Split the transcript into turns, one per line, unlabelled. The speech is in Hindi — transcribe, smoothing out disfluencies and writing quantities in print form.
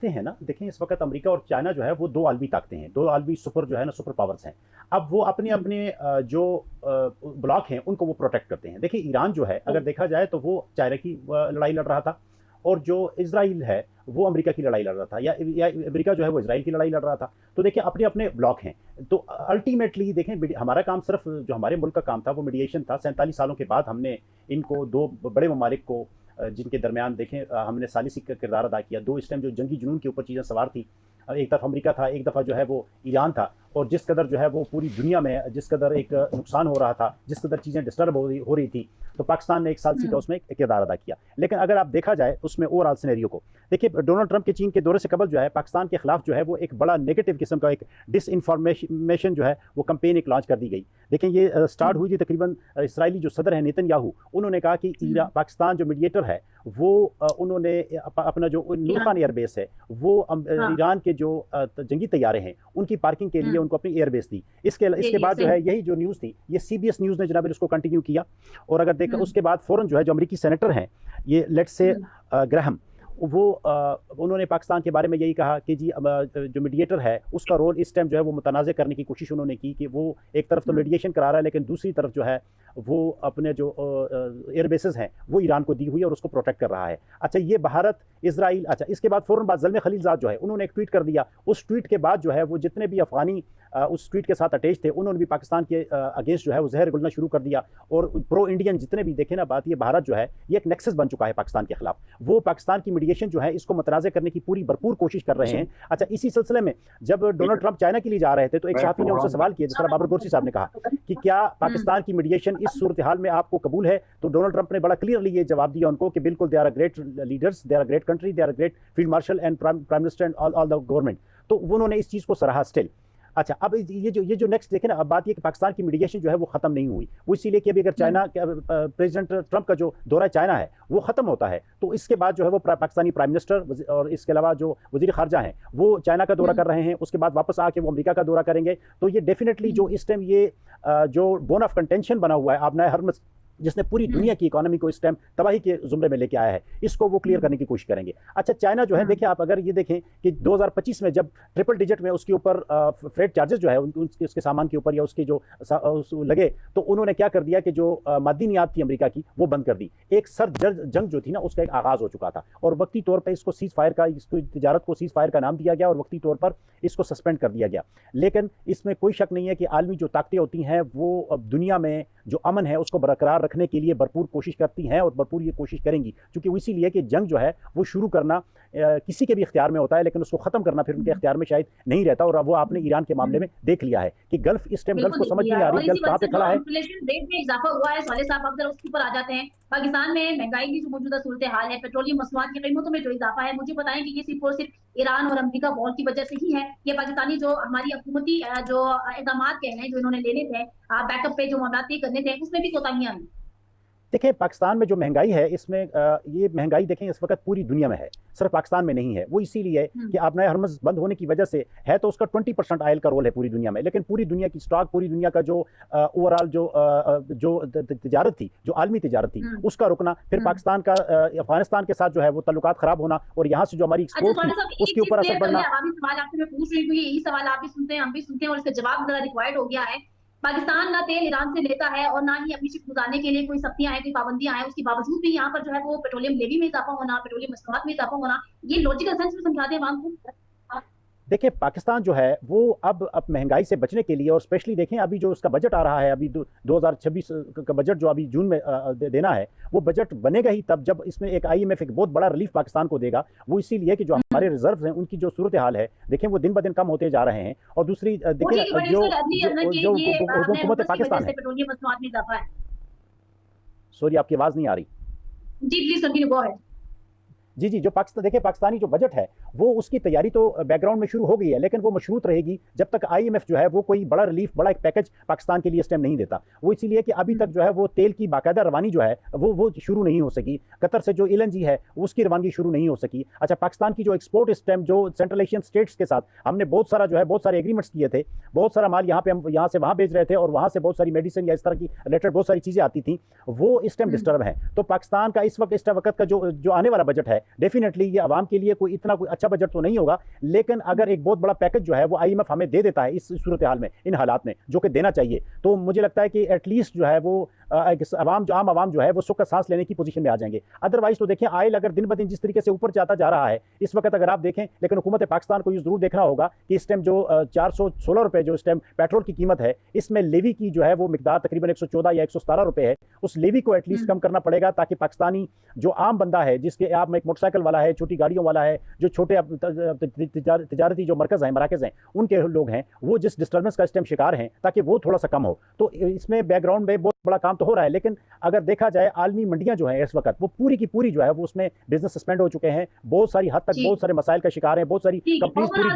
हैं ना, देखें इस वक्त अमेरिका और चाइना जो है वो दो आलमी ताकतें हैं, दो आलमी सुपर जो है ना सुपर पावर्स हैं। अब वो अपने
हम्म,
अपने जो ब्लॉक हैं उनको वो प्रोटेक्ट करते हैं। देखिए ईरान जो है अगर देखा जाए तो वो चाइना की लड़ाई लड़ रहा था, और जो इसराइल है वो अमेरिका की लड़ाई लड़ रहा था, या अमेरिका जो है वो इसराइल की लड़ाई लड़ रहा था। तो देखिए अपने अपने ब्लॉक हैं। तो अल्टीमेटली देखें हमारा काम सिर्फ जो हमारे मुल्क का काम था वो मीडिएशन था। 47 सालों के बाद हमने इनको दो बड़े ममालिक को जिनके दरमियान देखें हमने सालिसी का किरदार अदा किया। दो इस टाइम जो जंगी जुनून के ऊपर चीज़ें सवार थी, एक तरफ अमेरिका था, एक दफ़ा जो है वो ईरान था। और जिस कदर जो है वो पूरी दुनिया में जिस कदर एक नुकसान हो रहा था, जिस कदर चीज़ें डिस्टर्ब हो रही थी, तो पाकिस्तान ने एक साल सीधा
हम्म,
उसमें एक किरदार अदा किया। लेकिन अगर आप देखा जाए उसमें ओवरऑल सिनेरियो को देखिए, डोनाल्ड ट्रंप के चीन के दौरे से कबल जो है पाकिस्तान के खिलाफ जो है वो एक बड़ा नेगेटिव किस्म का एक डिसइंफॉर्मेशन जो है वो कंपेन एक लॉन्च कर दी गई। देखें ये स्टार्ट हुई थी तकरीबन इसराइली जो सदर है नेतन्याहू, उन्होंने कहा कि पाकिस्तान जो मीडिएटर है वो उन्होंने अपना जो नूर
ईरान।
खान एयरबेस है वो
हाँ।
ईरान के जो जंगी तैयारे हैं उनकी पार्किंग के लिए
हम्म,
उनको अपनी एयरबेस दी। इसके
ये
बाद जो
सही।
है यही जो न्यूज़ थी ये सीबीएस न्यूज़ ने जनाब उसको कंटिन्यू किया। और अगर देखा
हम्म,
उसके बाद फ़ौरन जो है जो अमेरिकी सेनेटर हैं ये लेट्स से
हम्म,
ग्राहम, वो उन्होंने पाकिस्तान के बारे में यही कहा कि जी जो मीडिएटर है उसका रोल इस टाइम जो है वो मुतनाज़ करने की कोशिश उन्होंने की कि वो एक तरफ तो
हम्म,
मीडिएशन करा रहा है लेकिन दूसरी तरफ जो है वो अपने जो एयर बेसेस हैं वो ईरान को दी हुई है और उसको प्रोटेक्ट कर रहा है। अच्छा ये भारत इसराइल, अच्छा इसके बाद फ़ौरन बाद ज़ल्मे खलीलज़ाद जो है उन्होंने एक ट्वीट कर दिया। उस ट्वीट के बाद जो है वो जितने भी अफ़गानी उस ट्वीट के साथ अटैच थे उन्होंने भी पाकिस्तान के अगेंस्ट जो है वो जहर गुलना शुरू कर दिया। और प्रो इंडियन जितने भी देखे ना बात, ये भारत जो है ये एक नेक्सस बन चुका है पाकिस्तान के खिलाफ। वो पाकिस्तान की मीडिएशन जो है इसको मुतनाज़ करने की पूरी भरपूर कोशिश कर रहे हैं। अच्छा इसी सिलसिले में जब डोनाल्ड ट्रंप चाइना के लिए जा रहे थे तो एक सहाफ़ी ने उनसे सवाल किया, जिस तरह बाबर गोरसी साहब ने कहा कि क्या
हम्म,
पाकिस्तान की मीडिएशन इस सूरत हाल में आपको कबूल है, तो डोनाल्ड ट्रंप ने बड़ा क्लियरली ये जवाब दिया उनको कि बिल्कुल they are great leaders, they are great country, they are great field marshal and prime minister and all the government. तो उन्होंने इस चीज़ को सराहा स्टिल। अच्छा अब ये जो नेक्स्ट देखें ना, अब बात ये कि पाकिस्तान की मीडिएशन जो है वो खत्म नहीं हुई। वो इसीलिए कि अभी अगर
हम्म,
चाइना प्रेसिडेंट ट्रंप का जो दौरा चाइना है वो खत्म होता है तो इसके बाद जो है वो पाकिस्तानी प्राइम मिनिस्टर और इसके अलावा जो वजीर खारजा हैं वो चाइना का दौरा
हम्म,
कर रहे हैं, उसके बाद वापस आके वो अमेरिका का दौरा करेंगे। तो ये डेफिनेटली जो इस टाइम ये जो बोन ऑफ कंटेंशन बना हुआ है आपने हर जिसने पूरी
हम्म,
दुनिया की इकोनॉमी को इस टाइम तबाही के जुमरे में लेके आया है, इसको वो क्लियर करने की कोशिश करेंगे। अच्छा चाइना जो है
हम्म,
देखिए, आप अगर ये देखें कि 2025 में जब ट्रिपल डिजिट में उसके ऊपर फ्रेट चार्जेस जो है उसके सामान के ऊपर या उसके जो लगे, तो उन्होंने क्या कर दिया कि जो मादी नियात थी अमेरिका की वो बंद कर दी। एक सर्द जंग जो थी ना उसका एक आगाज हो चुका था और वक्ती तौर पर इसको सीज फायर का, इसको तजारत को सीज फायर का नाम दिया गया और वक्ती तौर पर इसको सस्पेंड कर दिया गया। लेकिन इसमें कोई शक नहीं है कि आलमी जो ताकतें होती हैं वो अब दुनिया में जो अमन है उसको बरकरार रखने के लिए भरपूर कोशिश करती हैं और भरपूर ये कोशिश करेंगी, क्योंकि वो इसीलिए कि जंग जो है वो शुरू करना किसी के भी इख्तियार में होता है लेकिन उसको ख़त्म करना फिर उनके इख्तियार में शायद नहीं रहता। और अब वो आपने ईरान के मामले
हम्म,
में देख लिया है कि गल्फ इस टाइम गल्फ
बिल्कुल
को
देख
समझ
लिया
नहीं
है।
आ रही
और इसी
गल्फ कहाँ
वजह
पे
से जो
खड़ा है।
इन्फ्लेशन रेट में इजाफा हुआ है, साले साहब आप जरा उसके ऊपर आ जाते हैं। पाकिस्तान में महंगाई की जो मौजूदा सूरत हाल है, पेट्रोलियम मसनूआत की कीमतों में जो इजाफा है, मुझे बताएं कि ये सिर्फ और सिर्फ ईरान और अमेरिका वॉर की वजह से ही है। ये पाकिस्तानी जो हमारी हुकूमती जो इकदाम कह रहे हैं जो इन्होंने लेने थे, बैकअप पे जो मामला तय करने थे, उसमें भी कोताहियां आई।
देखें पाकिस्तान में जो महंगाई है इसमें ये महंगाई देखें इस वक्त पूरी दुनिया में है, सिर्फ पाकिस्तान में नहीं है। वो इसीलिए
हम्म,
कि आप नए हरमज बंद होने की वजह से है तो उसका 20% ऑयल का रोल है पूरी दुनिया में, लेकिन पूरी दुनिया की स्टॉक, पूरी दुनिया का जो ओवरऑल जो तजारत थी, जो आलमी तजारत थी
हम्म,
उसका रुकना, फिर
हम्म।
पाकिस्तान का अफगानिस्तान के साथ जो है वो ताल्लुकात ख़राब होना और यहाँ से जो हमारी
अच्छा
एक्सपोर्ट
सौरभ
थी
साहब, एक
उसके
चीज
ऊपर असर
क्लियर कर ले,
पड़ना।
आवामी सवाल आपसे मैं पूछ रही हूँ, यही सवाल आप भी सुनते हैं हम भी सुनते हैं और इसका जवाब जरा रिक्वायर्ड हो गया है। पाकिस्तान ना तेल ईरान से लेता है और ना ही अपनी शिप गुजारने के लिए कोई सख्तियां हैं, कोई पाबंदियां हैं, उसके बावजूद भी यहाँ पर जो है वो पेट्रोलियम लेवी में इजाफा होना, पेट्रोलियम मसनूआत में इजाफा होना, ये लॉजिकल सेंस में समझा दें आवाम को।
देखिए पाकिस्तान जो है वो अब महंगाई से बचने के लिए, और स्पेशली देखें अभी जो उसका बजट आ रहा है, अभी 2026 का बजट जो अभी जून में देना है, वो बजट बनेगा ही तब जब इसमें एक आईएमएफ एक बहुत बड़ा रिलीफ पाकिस्तान को देगा। वो इसीलिए कि जो हमारे रिजर्व हैं उनकी जो सूरत हाल है देखें वो दिन ब दिन कम होते जा रहे हैं। और दूसरी
वो ठीक है,
देखिए
बट
जो
इसमें अगली
जो जो
ये
हुकूमत
की वजह
पाकिस्तान
से
है,
पेट्रोलियम मसनूआत में इजाफा है।
सॉरी आपकी आवाज़ नहीं आ रही।
जी प्लीज कंटिन्यू, गो अहेड।
जी जी, जो पाकिस्तान देखिए पाकिस्तानी जो बजट है वो उसकी तैयारी तो बैकग्राउंड में शुरू हो गई है, लेकिन वो मशरूत रहेगी जब तक आईएमएफ जो है वो कोई बड़ा रिलीफ, बड़ा एक पैकेज पाकिस्तान के लिए इस टाइम नहीं देता। वो इसीलिए कि अभी तक जो है वो तेल की बाकायदा रवानी जो है वो शुरू नहीं हो सकी। कतर से जो एलएनजी है उसकी रवानगी शुरू नहीं हो सकी। अच्छा पाकिस्तान की जो एक्सपोर्ट इस टाइम जो सेंट्रल एशियन स्टेट्स के साथ हमने बहुत सारा जो है बहुत सारे एग्रीमेंट्स किए थे, बहुत सारा माल यहाँ पे हम यहाँ से वहाँ भेज रहे थे और वहाँ से बहुत सारी मेडिसिन या इस तरह की रिलेटेड बहुत सारी चीज़ें आती थी, वो इस टाइम डिस्टर्ब है। तो पाकिस्तान का इस वक्त का जो आने वाला बजट है है, डेफिनेटली ये आवाम के लिए कोई इतना कोई अच्छा बजट तो नहीं होगा, लेकिन अगर एक बहुत बड़ा पैकेज जो है वो IMF हमें दे देता है इस सूरत हाल में, इन हालात में, जो कि देना चाहिए, तो मुझे लगता है कि एटलीस्ट जो है वो आम आवाम जो है वो सुख का सांस लेने की पोजीशन में आ जाएंगे। अदरवाइज तो देखें, आयल अगर दिन ब दिन जिस तरीके से ऊपर जाता जा रहा है इस वक्त अगर आप देखें, लेकिन हुकूमत पाकिस्तान को ये जरूर देखना होगा कि इस टाइम जो 416 रुपए जो इस टाइम पेट्रोल की कीमत है, इसमें लेवी की जो है वो मिकदार तकरीबन 114 या 117 रुपए है। उस लेवी को एटलीस्ट कम करना पड़ेगा, ताकि पाकिस्तानी जो आम बंदा है, जिसके आप में एक मोटरसाइकिल वाला है, छोटी गाड़ियों वाला है, जो छोटे तिजारती जो मरकज हैं, मराकज हैं, उनके लोग हैं, वो जिस डिस्टर्बेंस का इस टाइम शिकार हैं, ताकि वो थोड़ा सा कम हो। तो इसमें बैकग्राउंड में बहुत बड़ा काम तो हो रहा है, लेकिन अगर देखा जाए आलमी मंडियां जो हैं इस वक्त वो पूरी की पूरी जो है वो उसमें बिजनेस सस्पेंड हो चुके हैं, बहुत सारी हद तक बहुत सारे मसाइल का शिकार हैं, बहुत सारी कंपनीज पूरी